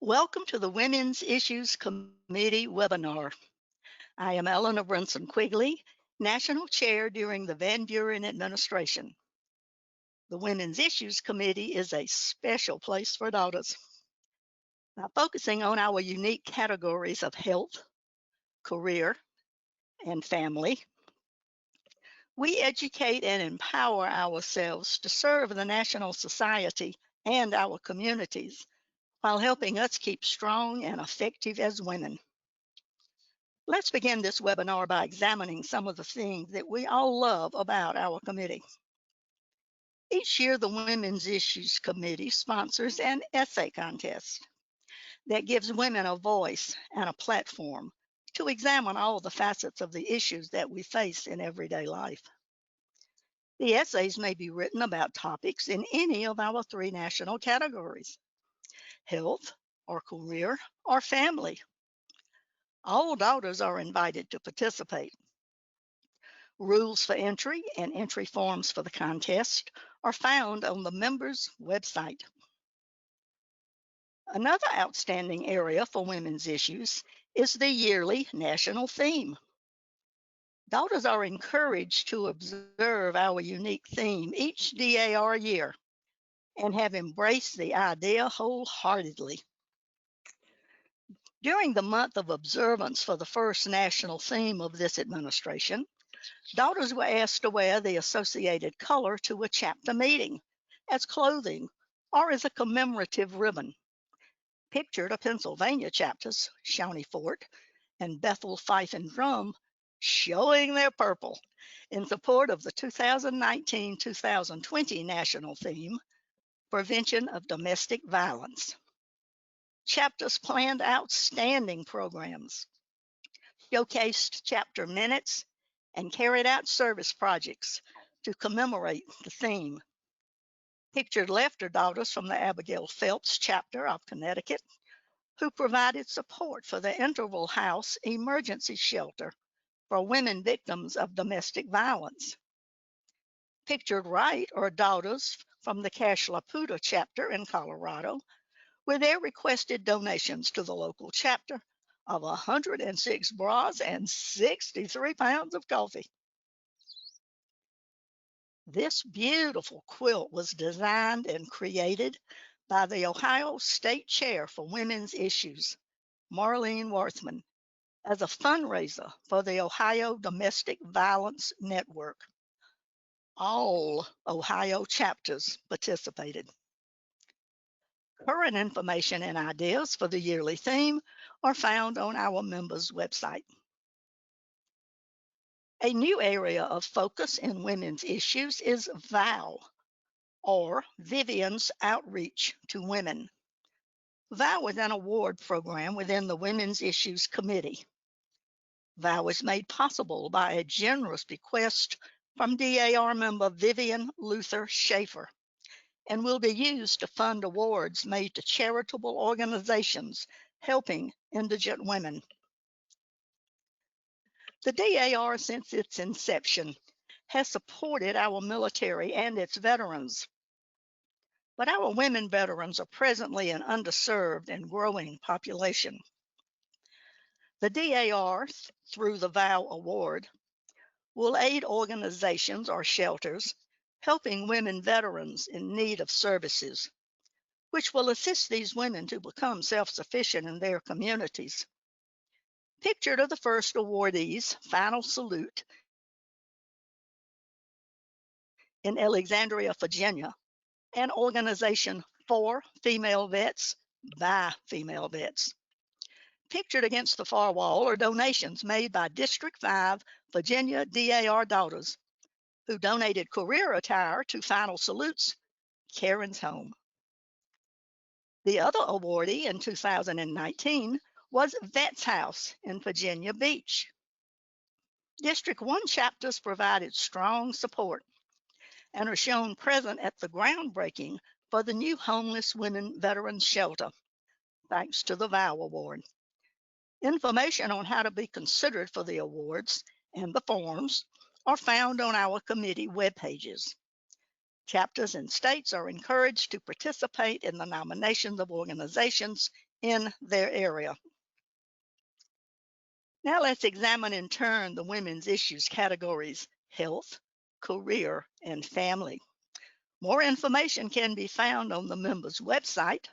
Welcome to the Women's Issues Committee webinar. I am Eleanor Brunson Quigley, National Chair during the Van Buren administration. The Women's Issues Committee is a special place for daughters. Now, focusing on our unique categories of health, career, and family, we educate and empower ourselves to serve the national society and our communities while helping us keep strong and effective as women. Let's begin this webinar by examining some of the things that we all love about our committee. Each year, the Women's Issues Committee sponsors an essay contest that gives women a voice and a platform to examine all the facets of the issues that we face in everyday life. The essays may be written about topics in any of our three national categories: health, or career, or family. All daughters are invited to participate. Rules for entry and entry forms for the contest are found on the members' website. Another outstanding area for women's issues is the yearly national theme. Daughters are encouraged to observe our unique theme each DAR year and have embraced the idea wholeheartedly. During the month of observance for the first national theme of this administration, daughters were asked to wear the associated color to a chapter meeting as clothing or as a commemorative ribbon. Pictured are Pennsylvania chapters, Shawnee Fort and Bethel Fife and Drum, showing their purple in support of the 2019-2020 national theme, Prevention of Domestic Violence. Chapters planned outstanding programs, showcased chapter minutes, and carried out service projects to commemorate the theme. Pictured left are daughters from the Abigail Phelps chapter of Connecticut, who provided support for the Interval House emergency shelter for women victims of domestic violence. Pictured right are daughters from the Cache La Poudre chapter in Colorado, with their requested donations to the local chapter of 106 bras and 63 pounds of coffee. This beautiful quilt was designed and created by the Ohio State Chair for Women's Issues, Marlene Worthman, as a fundraiser for the Ohio Domestic Violence Network. All Ohio chapters participated. Current information and ideas for the yearly theme are found on our members' website. A new area of focus in women's issues is VOW, or Vivian's Outreach to Women. VOW is an award program within the Women's Issues Committee. VOW is made possible by a generous bequest from DAR member Vivian Luther Schaefer and will be used to fund awards made to charitable organizations helping indigent women. The DAR, since its inception, has supported our military and its veterans, but our women veterans are presently an underserved and growing population. The DAR, through the VOW Award, will aid organizations or shelters helping women veterans in need of services, which will assist these women to become self-sufficient in their communities. Pictured are the first awardees, Final Salute, in Alexandria, Virginia, an organization for female vets by female vets. Pictured against the far wall are donations made by District 5 Virginia DAR daughters who donated career attire to Final Salute's Karen's Home. The other awardee in 2019 was Vets House in Virginia Beach. District 1 chapters provided strong support and are shown present at the groundbreaking for the new Homeless Women Veterans Shelter, thanks to the VOW Award. Information on how to be considered for the awards and the forms are found on our committee web pages. Chapters and states are encouraged to participate in the nominations of organizations in their area. Now let's examine in turn the women's issues categories: health, career, and family. More information can be found on the members' website,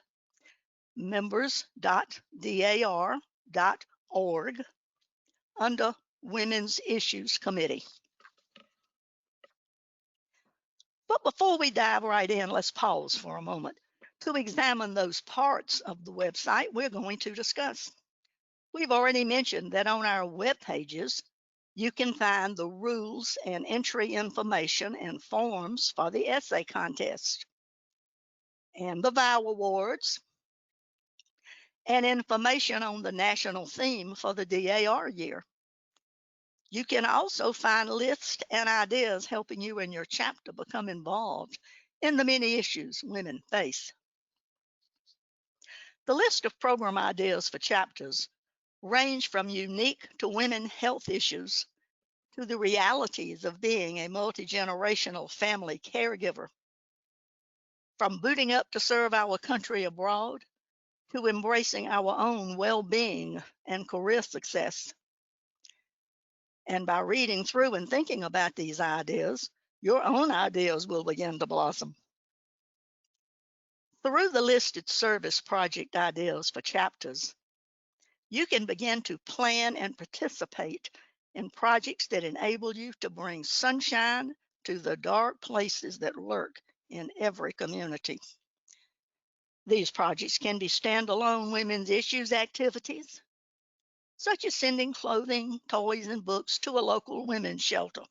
members.dar.org, under Women's Issues Committee. But before we dive right in, let's pause for a moment to examine those parts of the website we're going to discuss. We've already mentioned that on our web pages, you can find the rules and entry information and forms for the essay contest, and the VOW Awards, and information on the national theme for the DAR year. You can also find lists and ideas helping you and your chapter become involved in the many issues women face. The list of program ideas for chapters range from unique to women health issues to the realities of being a multi-generational family caregiver. From booting up to serve our country abroad to embracing our own well-being and career success. And by reading through and thinking about these ideas, your own ideas will begin to blossom. Through the listed service project ideas for chapters, you can begin to plan and participate in projects that enable you to bring sunshine to the dark places that lurk in every community. These projects can be standalone women's issues activities, such as sending clothing, toys, and books to a local women's shelter.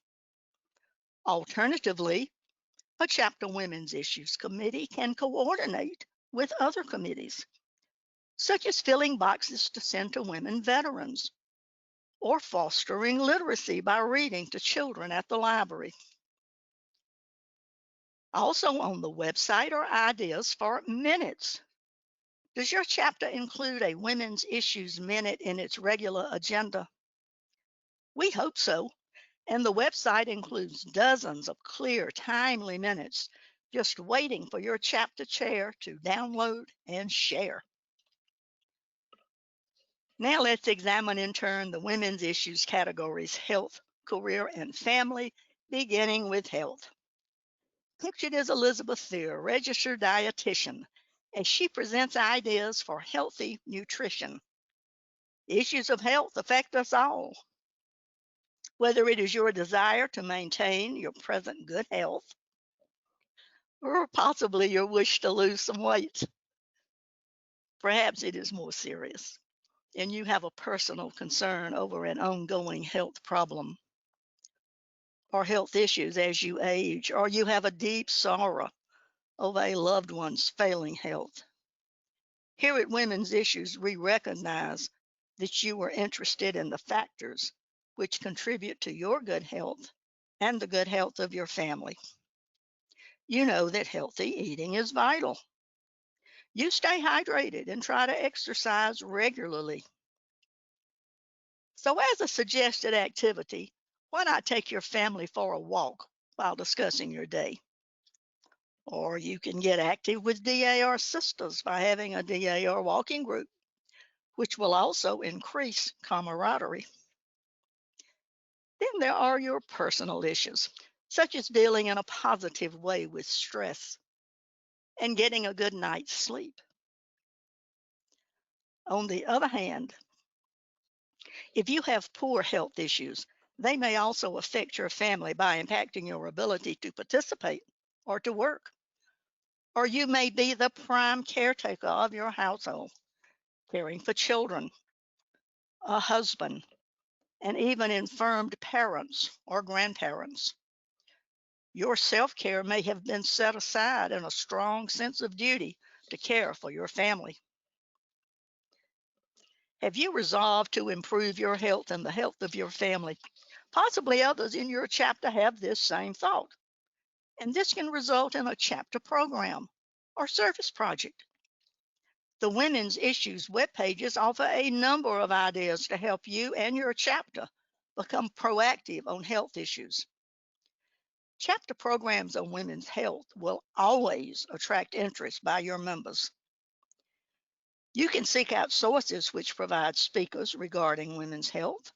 Alternatively, a chapter women's issues committee can coordinate with other committees, such as filling boxes to send to women veterans, or fostering literacy by reading to children at the library. Also on the website are ideas for minutes. Does your chapter include a Women's Issues Minute in its regular agenda? We hope so, and the website includes dozens of clear, timely minutes just waiting for your chapter chair to download and share. Now let's examine in turn the women's issues categories: health, career, and family, beginning with health. Pictured is Elizabeth Thier, registered dietitian, as she presents ideas for healthy nutrition. Issues of health affect us all. Whether it is your desire to maintain your present good health, or possibly your wish to lose some weight, perhaps it is more serious, and you have a personal concern over an ongoing health problem or health issues as you age, or you have a deep sorrow over a loved one's failing health. Here at Women's Issues, we recognize that you are interested in the factors which contribute to your good health and the good health of your family. You know that healthy eating is vital. You stay hydrated and try to exercise regularly. So as a suggested activity, why not take your family for a walk while discussing your day? Or you can get active with DAR sisters by having a DAR walking group, which will also increase camaraderie. Then there are your personal issues, such as dealing in a positive way with stress and getting a good night's sleep. On the other hand, if you have poor health issues, they may also affect your family by impacting your ability to participate or to work. Or you may be the prime caretaker of your household, caring for children, a husband, and even infirmed parents or grandparents. Your self-care may have been set aside in a strong sense of duty to care for your family. Have you resolved to improve your health and the health of your family? Possibly others in your chapter have this same thought, and this can result in a chapter program or service project. The Women's Issues web pages offer a number of ideas to help you and your chapter become proactive on health issues. Chapter programs on women's health will always attract interest by your members. You can seek out sources which provide speakers regarding women's health,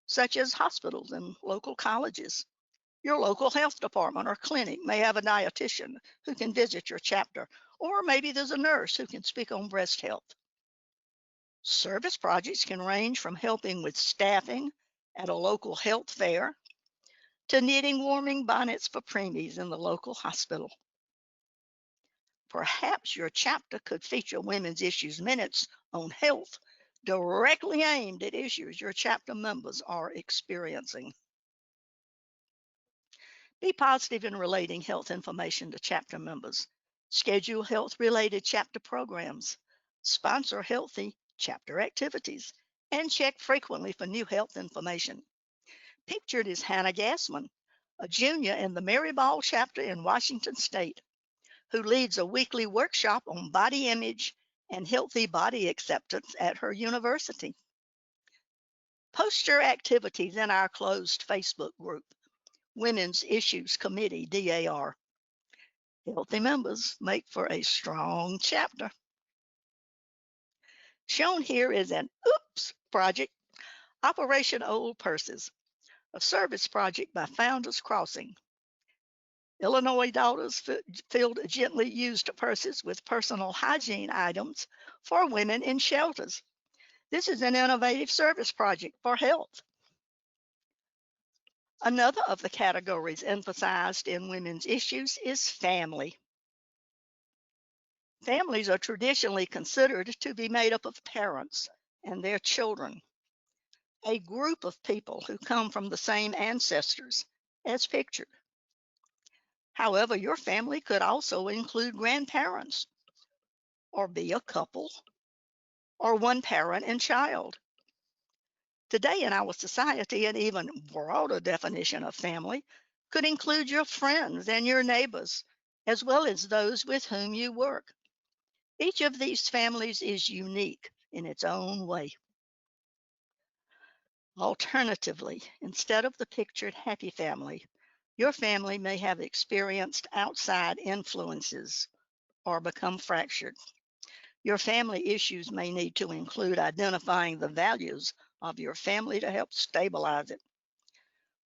such as hospitals and local colleges. Your local health department or clinic may have a dietitian who can visit your chapter, or maybe there's a nurse who can speak on breast health. Service projects can range from helping with staffing at a local health fair to knitting warming bonnets for preemies in the local hospital. Perhaps your chapter could feature Women's Issues Minutes on health directly aimed at issues your chapter members are experiencing. Be positive in relating health information to chapter members. Schedule health related chapter programs. Sponsor healthy chapter activities. And check frequently for new health information. Pictured is Hannah Gassman, a junior in the Mary Ball chapter in Washington State, who leads a weekly workshop on body image and healthy body acceptance at her university. Post your activities in our closed Facebook group, Women's Issues Committee, DAR. Healthy members make for a strong chapter. Shown here is an OOPS project, Operation Old Purses, a service project by Founders Crossing. Illinois daughters filled gently used purses with personal hygiene items for women in shelters. This is an innovative service project for health. Another of the categories emphasized in women's issues is family. Families are traditionally considered to be made up of parents and their children, a group of people who come from the same ancestors as pictured. However, your family could also include grandparents, or be a couple, or one parent and child. Today in our society, an even broader definition of family could include your friends and your neighbors, as well as those with whom you work. Each of these families is unique in its own way. Alternatively, instead of the pictured happy family, your family may have experienced outside influences or become fractured. Your family issues may need to include identifying the values of your family to help stabilize it.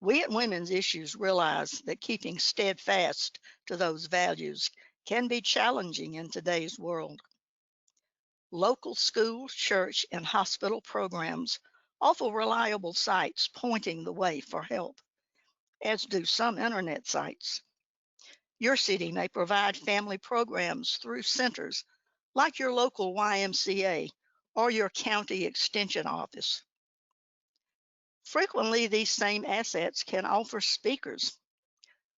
We at Women's Issues realize that keeping steadfast to those values can be challenging in today's world. Local school, church, and hospital programs offer reliable sites pointing the way for help, as do some internet sites. Your city may provide family programs through centers like your local YMCA or your county extension office. Frequently, these same assets can offer speakers,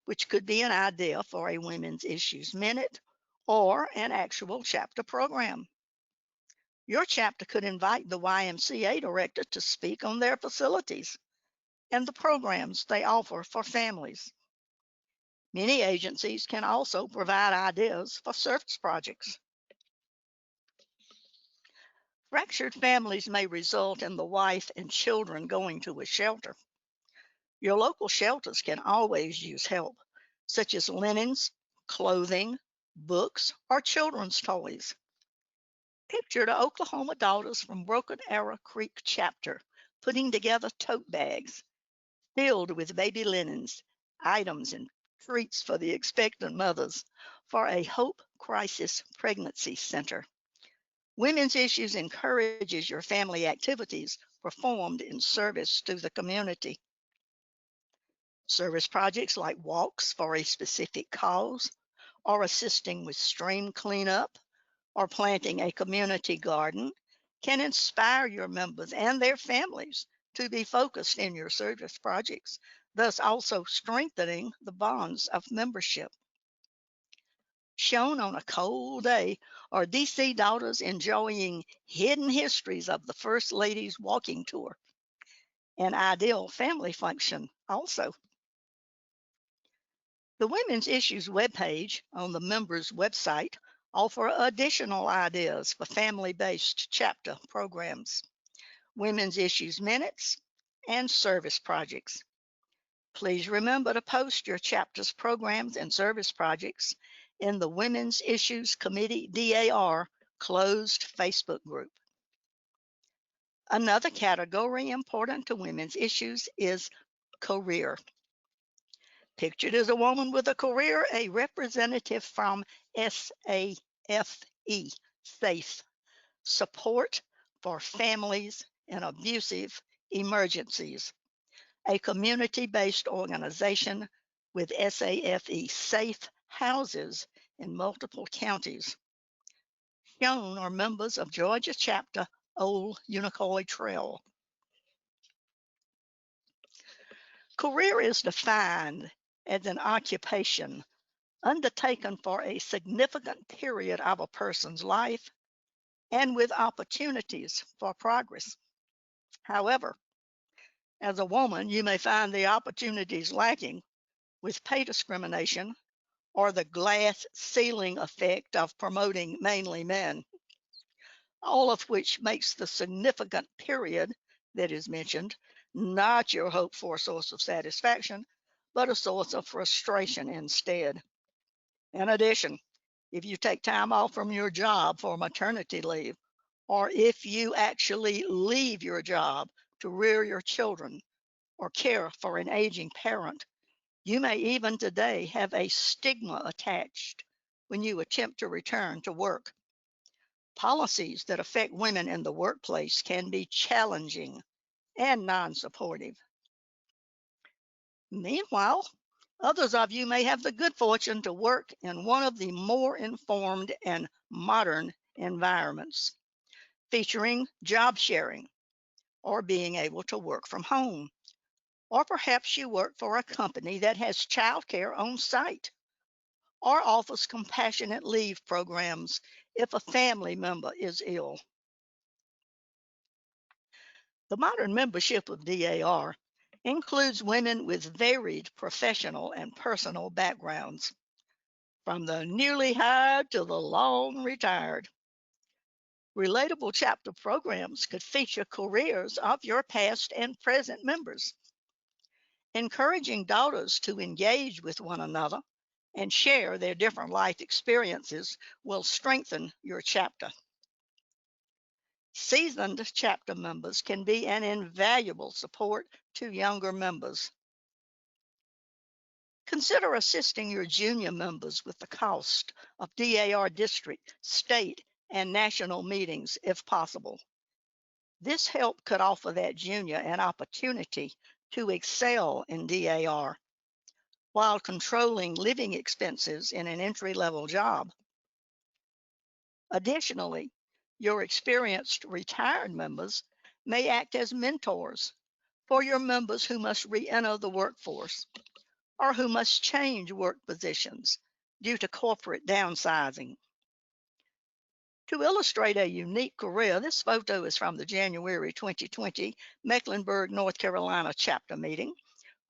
which could be an idea for a Women's Issues Minute or an actual chapter program. Your chapter could invite the YMCA director to speak on their facilities and the programs they offer for families. Many agencies can also provide ideas for service projects. Fractured families may result in the wife and children going to a shelter. Your local shelters can always use help, such as linens, clothing, books, or children's toys. Picture the Oklahoma daughters from Broken Arrow Creek chapter putting together tote bags filled with baby linens, items, and treats for the expectant mothers for a Hope Crisis Pregnancy Center. Women's Issues encourages your family activities performed in service to the community. Service projects like walks for a specific cause, or assisting with stream cleanup, or planting a community garden can inspire your members and their families to be focused in your service projects, thus also strengthening the bonds of membership. Shown on a cold day are DC daughters enjoying hidden histories of the First Lady's walking tour, an ideal family function also. The Women's Issues webpage on the members' website offer additional ideas for family-based chapter programs, Women's Issues Minutes, and service projects. Please remember to post your chapter's programs and service projects in the Women's Issues Committee DAR closed Facebook group. Another category important to women's issues is career. Pictured as a woman with a career, a representative from SAFE, SAFE, Support for Families in Abusive Emergencies, a community-based organization with SAFE, safe houses in multiple counties. Shown are members of Georgia chapter Old Unicoi Trail. Career is defined as an occupation undertaken for a significant period of a person's life and with opportunities for progress. However, as a woman, you may find the opportunities lacking with pay discrimination or the glass ceiling effect of promoting mainly men, all of which makes the significant period that is mentioned not your hoped for source of satisfaction, but a source of frustration instead. In addition, if you take time off from your job for maternity leave, or if you actually leave your job to rear your children or care for an aging parent, you may even today have a stigma attached when you attempt to return to work. Policies that affect women in the workplace can be challenging and non-supportive. Meanwhile, others of you may have the good fortune to work in one of the more informed and modern environments, featuring job sharing or being able to work from home. Or perhaps you work for a company that has childcare on site or offers compassionate leave programs if a family member is ill. The modern membership of DAR includes women with varied professional and personal backgrounds, from the newly hired to the long retired. Relatable chapter programs could feature careers of your past and present members. Encouraging daughters to engage with one another and share their different life experiences will strengthen your chapter. Seasoned chapter members can be an invaluable support to younger members. Consider assisting your junior members with the cost of DAR district, state, and national meetings if possible. This help could offer that junior an opportunity to excel in DAR while controlling living expenses in an entry-level job. Additionally, your experienced retired members may act as mentors for your members who must re-enter the workforce or who must change work positions due to corporate downsizing. To illustrate a unique career, this photo is from the January 2020 Mecklenburg, North Carolina chapter meeting,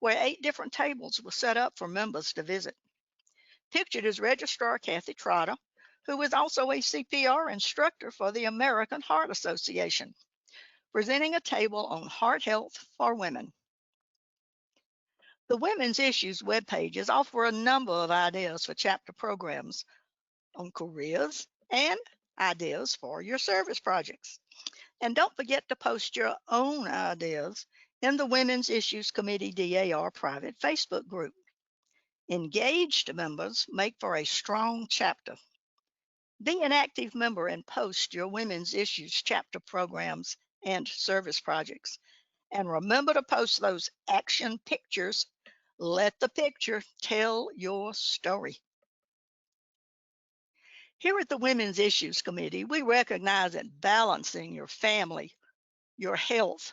where 8 different tables were set up for members to visit. Pictured is Registrar Kathy Trotter, who is also a CPR instructor for the American Heart Association, presenting a table on heart health for women. The Women's Issues web pages offer a number of ideas for chapter programs on careers and ideas for your service projects. And don't forget to post your own ideas in the Women's Issues Committee DAR private Facebook group. Engaged members make for a strong chapter. Be an active member and post your Women's Issues chapter programs and service projects. And remember to post those action pictures. Let the picture tell your story. Here at the Women's Issues Committee, we recognize that balancing your family, your health,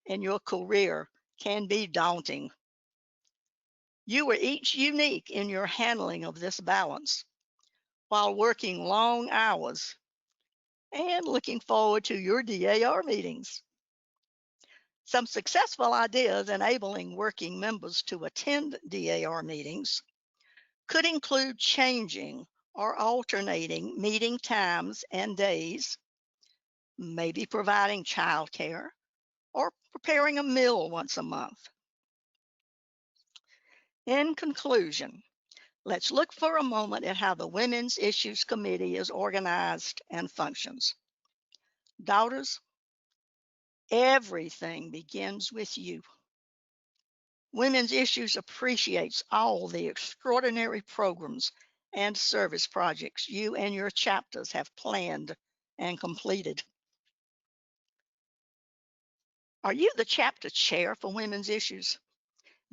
and your career can be daunting. You are each unique in your handling of this balance while working long hours and looking forward to your DAR meetings. Some successful ideas enabling working members to attend DAR meetings could include changing or alternating meeting times and days, maybe providing childcare, or preparing a meal once a month. In conclusion, Let's look for a moment at how the Women's Issues Committee is organized and functions. Daughters, everything begins with you. Women's Issues appreciates all the extraordinary programs and service projects you and your chapters have planned and completed. Are you the chapter chair for Women's Issues?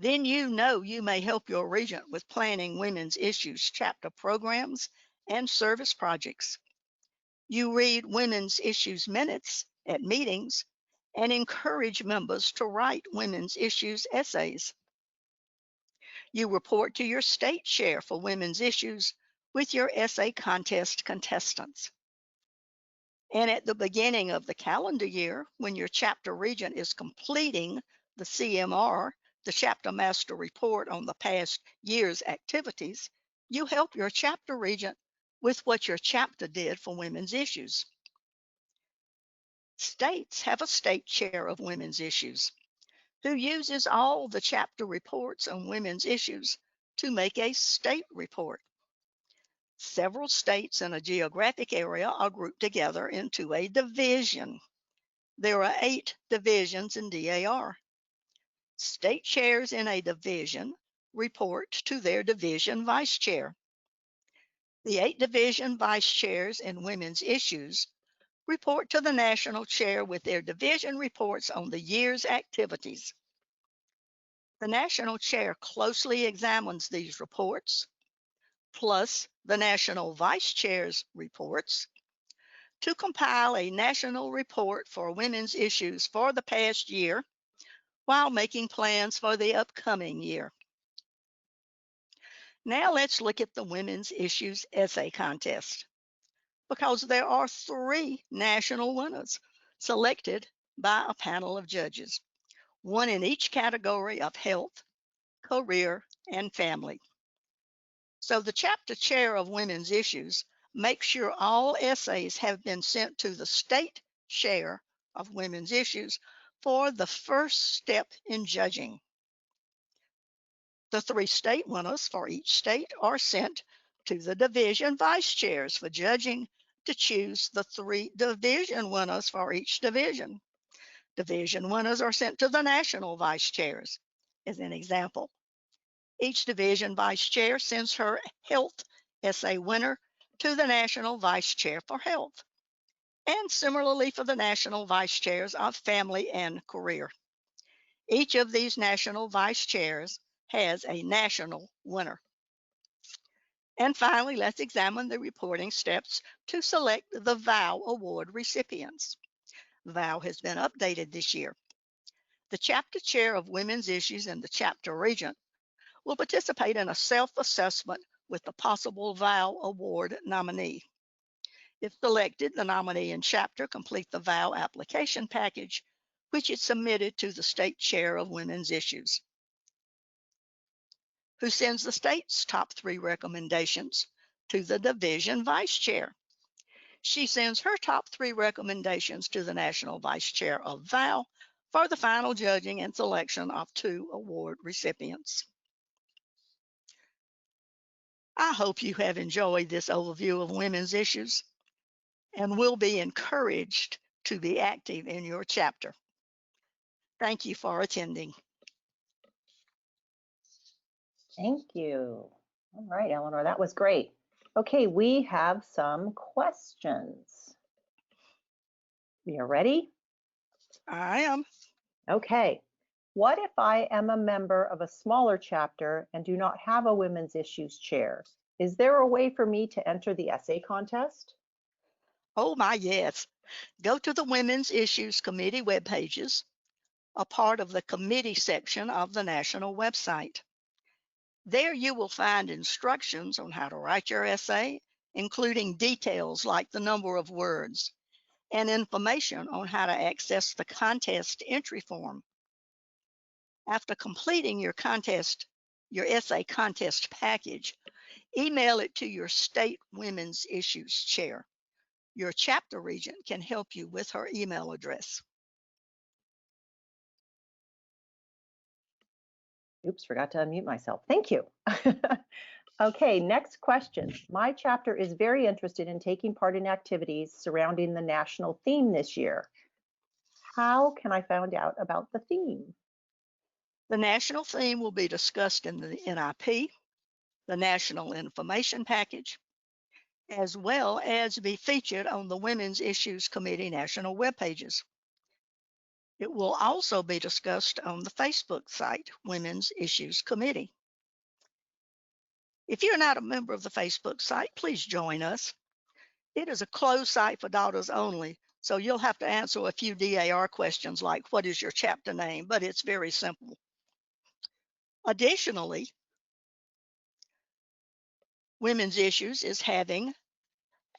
Then you know you may help your regent with planning Women's Issues chapter programs and service projects. You read Women's Issues minutes at meetings and encourage members to write Women's Issues essays. You report to your state chair for Women's Issues with your essay contest contestants. And at the beginning of the calendar year, when your chapter regent is completing the CMR, the Chapter Master Report on the past year's activities, you help your chapter regent with what your chapter did for Women's Issues. States have a state chair of Women's Issues who uses all the chapter reports on women's issues to make a state report. Several states in a geographic area are grouped together into a division. There are 8 divisions in DAR. State chairs in a division report to their division vice chair. The 8 division vice chairs in Women's Issues report to the national chair with their division reports on the year's activities. The national chair closely examines these reports, plus the national vice chair's reports, to compile a national report for Women's Issues for the past year while making plans for the upcoming year. Now let's look at the Women's Issues Essay Contest, because there are 3 national winners selected by a panel of judges, one in each category of health, career, and family. So the chapter chair of Women's Issues makes sure all essays have been sent to the state chair of Women's Issues for the first step in judging. The 3 state winners for each state are sent to the division vice chairs for judging to choose the 3 division winners for each division. Division winners are sent to the national vice chairs. As an example, each division vice chair sends her health essay winner to the national vice chair for health, and similarly for the national vice chairs of family and career. Each of these national vice chairs has a national winner. And finally, let's examine the reporting steps to select the VOW Award recipients. VOW has been updated this year. The chapter chair of Women's Issues and the chapter regent will participate in a self-assessment with the possible VOW Award nominee. If selected, the nominee and chapter complete the VOW application package, which is submitted to the state chair of Women's Issues, who sends the state's top 3 recommendations to the division vice chair. She sends her top 3 recommendations to the national vice chair of VOW for the final judging and selection of 2 award recipients. I hope you have enjoyed this overview of women's issues and will be encouraged to be active in your chapter. Thank you for attending. Thank you. All right, Eleanor, that was great. Okay, we have some questions. You ready? I am. Okay. What if I am a member of a smaller chapter and do not have a women's issues chair? Is there a way for me to enter the essay contest? Oh my, yes. Go to the Women's Issues Committee web pages, a part of the committee section of the national website. There you will find instructions on how to write your essay, including details like the number of words, and information on how to access the contest entry form. After completing your essay contest package, email it to your state Women's Issues chair. Your chapter regent can help you with her email address. Oops, forgot to unmute myself. Thank you. Okay, next question. My chapter is very interested in taking part in activities surrounding the national theme this year. How can I find out about the theme? The national theme will be discussed in the NIP, the National Information Package, as well as be featured on the Women's Issues Committee national web pages. It will also be discussed on the Facebook site, Women's Issues Committee. If you're not a member of the Facebook site, please join us. It is a closed site for daughters only, so you'll have to answer a few DAR questions like, what is your chapter name? But it's very simple. Additionally, Women's Issues is having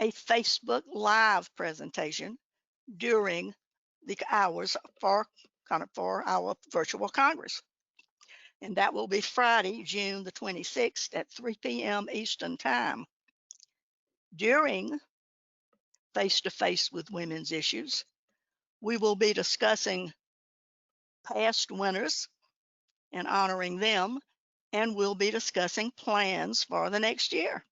a Facebook Live presentation during the hours for our virtual Congress. And that will be Friday, June the 26th at 3 p.m. Eastern Time. During Face to Face with Women's Issues, we will be discussing past winners and honoring them, and we'll be discussing plans for the next year.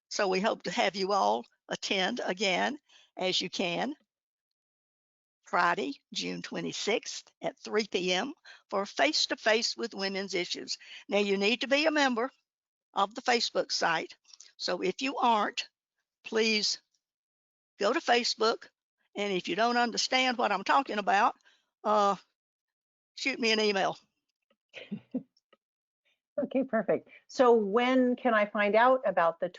So we hope to have you all attend again as you can. Friday, June 26th at 3 p.m. for Face to Face with Women's Issues. Now you need to be a member of the Facebook site. So if you aren't, please go to Facebook. And if you don't understand what I'm talking about, shoot me an email. Okay, perfect. So when can I find out about the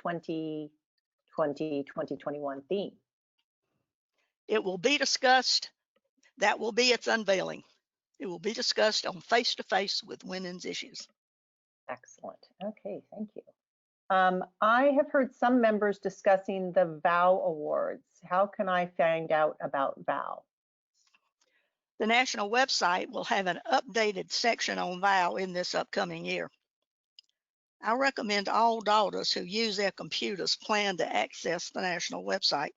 2020-2021 theme? It will be discussed. That will be its unveiling. It will be discussed on Face to Face with Women's Issues. Excellent. Okay, thank you. I have heard some members discussing the VOW Awards. How can I find out about VOW? The national website will have an updated section on VOW in this upcoming year. I recommend all daughters who use their computers plan to access the national website.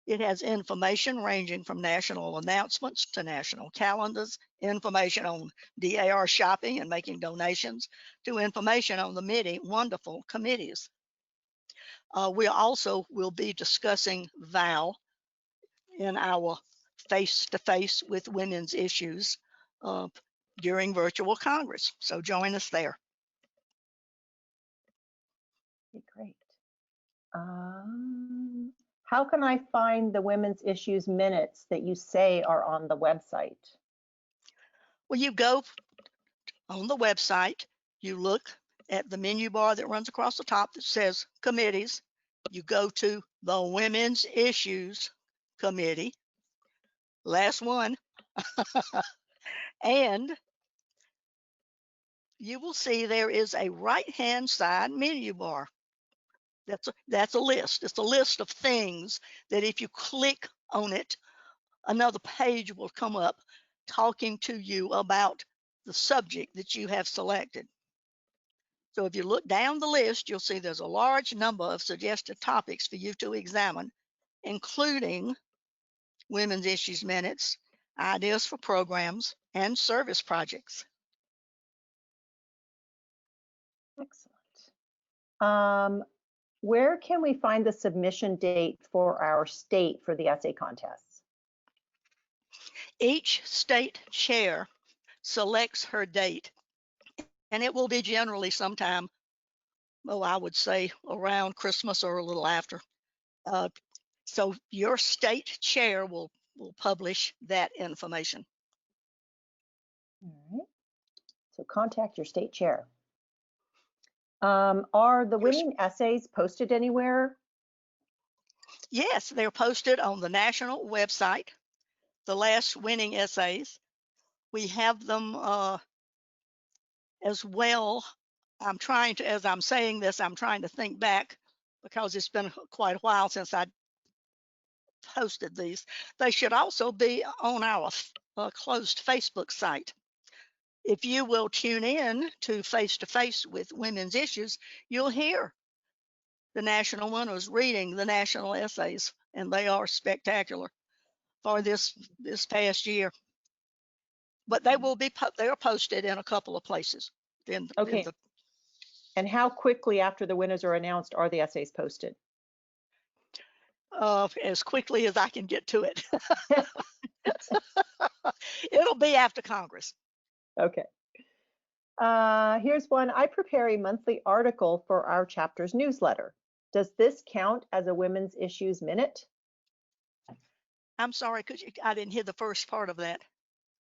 It has information ranging from national announcements to national calendars, information on DAR shopping and making donations, to information on the many wonderful committees. We also will be discussing VOW in our face-to-face with Women's Issues during virtual Congress. So join us there. Okay, great. How can I find the Women's Issues minutes that you say are on the website? Well, you go on the website, you look at the menu bar that runs across the top that says committees. You go to the Women's Issues Committee, last one, and you will see there is a right-hand side menu bar. That's a list. It's a list of things that if you click on it, another page will come up talking to you about the subject that you have selected. So if you look down the list, you'll see there's a large number of suggested topics for you to examine, including Women's Issues minutes, ideas for programs, and service projects. Excellent. Where can we find the submission date for our state for the essay contests? Each state chair selects her date, and it will be generally sometime, I would say around Christmas or a little after. So your state chair will publish that information. All right. So contact your state chair. Are the winning essays posted anywhere? Yes, they're posted on the national website, the last winning essays. We have them as well. As I'm saying this, I'm trying to think back because it's been quite a while since I posted these. They should also be on our closed Facebook site. If you will tune in to Face with Women's Issues, you'll hear the national winners reading the national essays, and they are spectacular for this past year. But they will be they are posted in a couple of places. Okay. And how quickly after the winners are announced are the essays posted? As quickly as I can get to it. It'll be after Congress. Okay. Here's one. I prepare a monthly article for our chapter's newsletter. Does this count as a Women's Issues Minute? I'm sorry, I didn't hear the first part of that.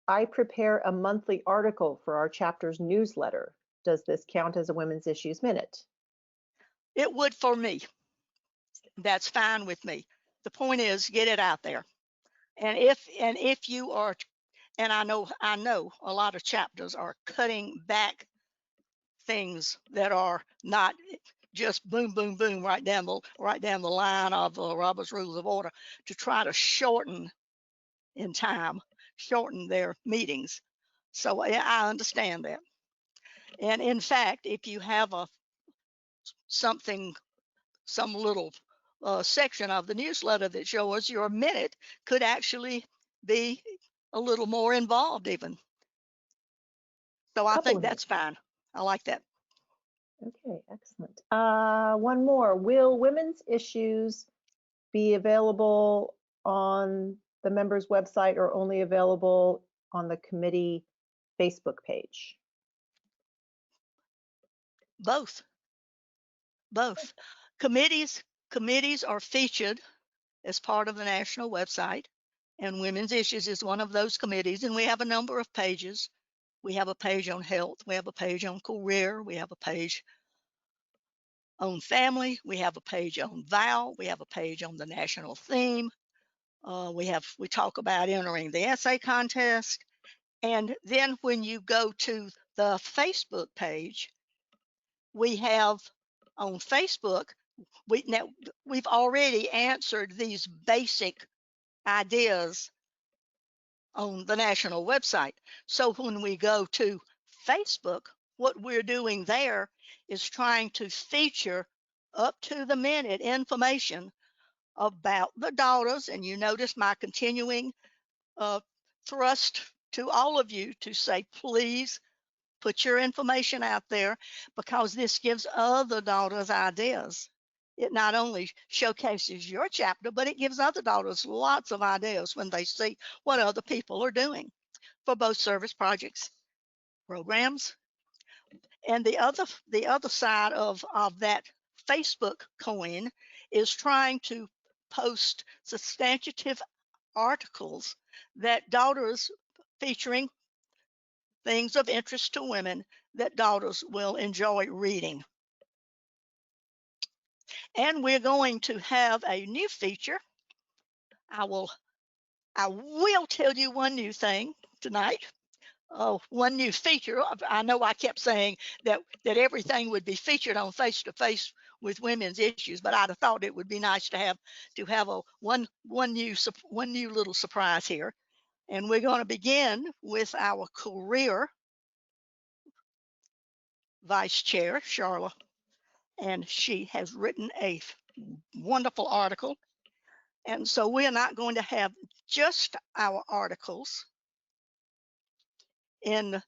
I prepare a monthly article for our chapter's newsletter. Does this count as a Women's Issues Minute? It would for me. That's fine with me. The point is, get it out there. And if you are, and I know a lot of chapters are cutting back things that are not just boom, boom, boom right down the line of Robert's Rules of Order to try to shorten their meetings. So I understand that. And in fact, if you have some little section of the newsletter that shows your minute could actually be a little more involved even. So I think that's fine. I like that. Okay, excellent. One more. Will women's issues be available on the members' website or only available on the committee Facebook page? Both. Committees are featured as part of the national website, and Women's Issues is one of those committees, and we have a number of pages. We have a page on health, we have a page on career, we have a page on family, we have a page on vow, we have a page on the national theme. We talk about entering the essay contest. And then when you go to the Facebook page, we have on Facebook, we've already answered these basic ideas on the national website. So when we go to Facebook, what we're doing there is trying to feature up to the minute information about the daughters. And you notice my continuing thrust to all of you to say, please put your information out there, because this gives other daughters ideas. It not only showcases your chapter, but it gives other daughters lots of ideas when they see what other people are doing for both service projects, programs. And the other side of that Facebook coin is trying to post substantive articles that daughters featuring things of interest to women that daughters will enjoy reading. And we're going to have a new feature. I will tell you one new thing tonight. One new feature. I know I kept saying that everything would be featured on Face to Face with Women's Issues, but I'd have thought it would be nice to have one new little surprise here. And we're going to begin with our career vice chair, Charla, and she has written a wonderful article. And so we're not going to have just our articles in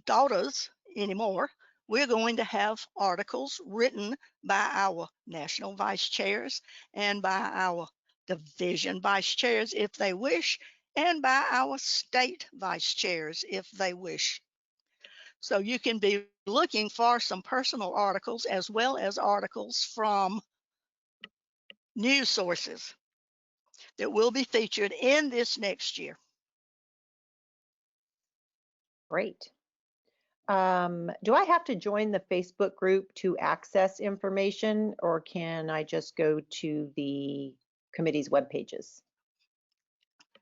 daughters anymore. We're going to have articles written by our national vice chairs and by our division vice chairs if they wish, and by our state vice chairs if they wish. So you can be looking for some personal articles as well as articles from news sources that will be featured in this next year. Great. Do I have to join the Facebook group to access information, or can I just go to the committee's web pages?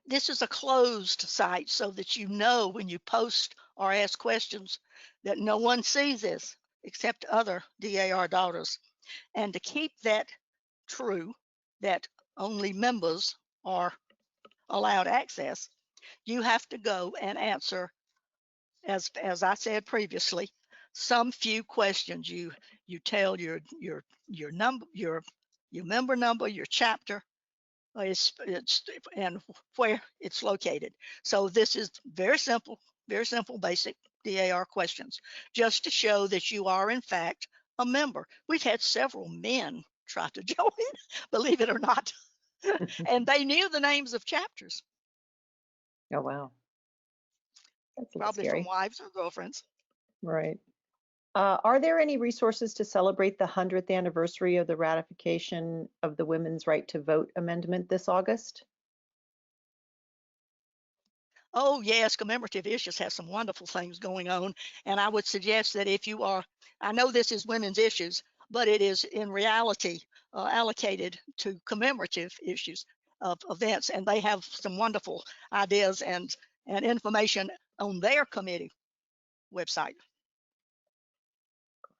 This is a closed site so that you know when you post or ask questions that no one sees this except other DAR daughters. And to keep that true, that only members are allowed access, you have to go and answer, as I said previously, some few questions. You tell your number, your member number, your chapter, and where it's located. So this is very simple, basic DAR questions, just to show that you are in fact a member. We've had several men try to join, believe it or not, and they knew the names of chapters, Oh, wow. That's a little probably from scary. wives or girlfriends. Right. Are there any resources to celebrate the 100th anniversary of the ratification of the Women's Right to Vote Amendment this August? Oh, yes, commemorative issues have some wonderful things going on. And I would suggest that if you are, I know this is women's issues, but it is in reality allocated to commemorative issues of events. And they have some wonderful ideas and information on their committee website.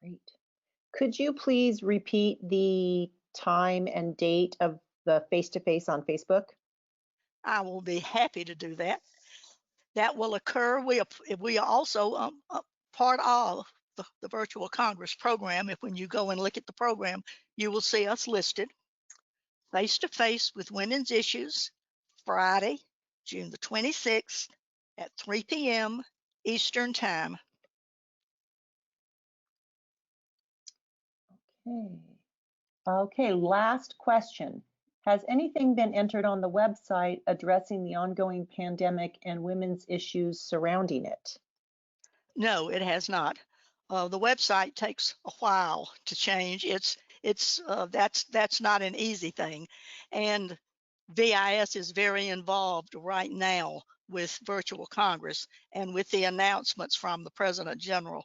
Great. Could you please repeat the time and date of the face-to-face on Facebook? I will be happy to do that. That will occur. We are also part of the virtual Congress program. If when you go and look at the program, you will see us listed. Face to Face with Women's Issues, Friday, June the 26th at 3 p.m. Eastern Time. Okay. Okay, last question. Has anything been entered on the website addressing the ongoing pandemic and women's issues surrounding it? No, it has not. The website takes a while to change. That's not an easy thing, and VIS is very involved right now with virtual Congress and with the announcements from the President General,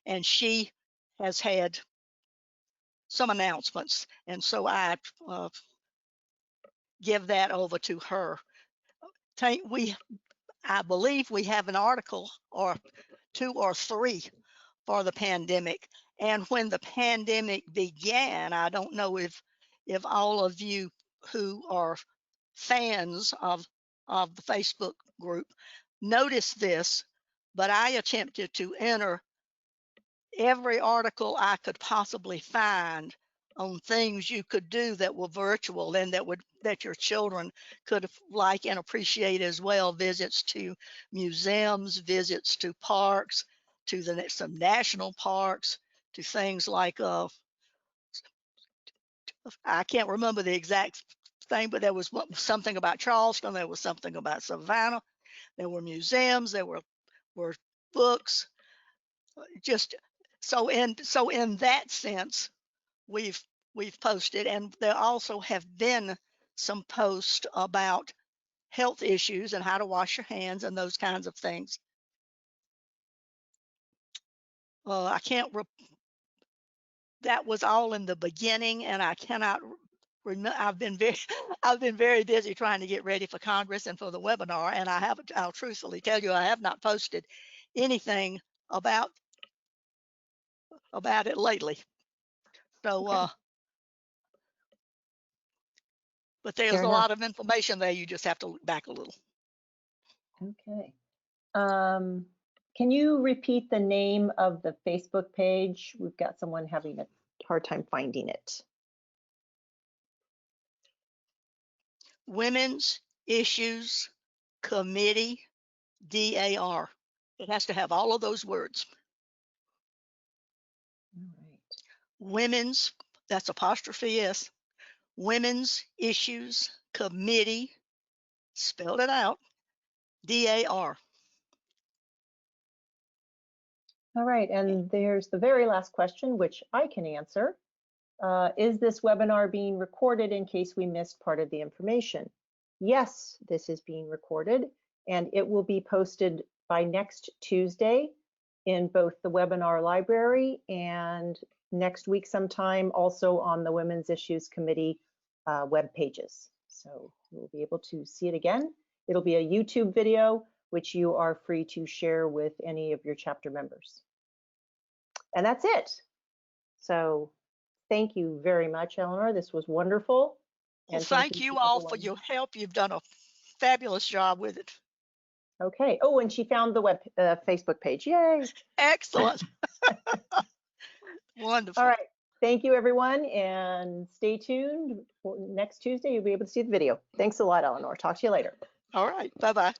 and she has had some announcements, and so I uh, give that over to her. I believe we have an article or two or three for the pandemic. And when the pandemic began, I don't know if all of you who are fans of the Facebook group noticed this, but I attempted to enter every article I could possibly find on things you could do that were virtual and that your children could like and appreciate as well. Visits to museums, visits to parks, to some national parks, to things like I can't remember the exact thing, but there was something about Charleston, there was something about Savannah, there were museums, there were books, just so in that sense we've we've posted, and there also have been some posts about health issues and how to wash your hands and those kinds of things. I can't that was all in the beginning, and I cannot remember. I've been very busy trying to get ready for Congress and for the webinar, and I'll truthfully tell you, I have not posted anything about it lately. So Okay. but there's Fair a enough. lot of information there. You just have to look back a little. Okay. Um, can you repeat the name of the Facebook page? We've got someone having a hard time finding it. Women's Issues Committee, DAR. It has to have all of those words. All right. Women's, that's apostrophe S, Women's Issues Committee, spelled it out, DAR. All right, and there's the very last question, which I can answer. Is this webinar being recorded in case we missed part of the information? Yes, this is being recorded, and it will be posted by next Tuesday in both the webinar library and next week sometime also on the Women's Issues Committee web pages. So you'll be able to see it again. It'll be a YouTube video, which you are free to share with any of your chapter members. And that's it. So thank you very much, Eleanor. This was wonderful. Well, And thank thank you you to all for everyone. your help. You've done a fabulous job with it. Okay. Oh, and she found the web Facebook page. Yay. Excellent. All Wonderful. right. Thank you, everyone. And stay tuned. Next Tuesday, you'll be able to see the video. Thanks a lot, Eleanor. Talk to you later. All right. Bye-bye.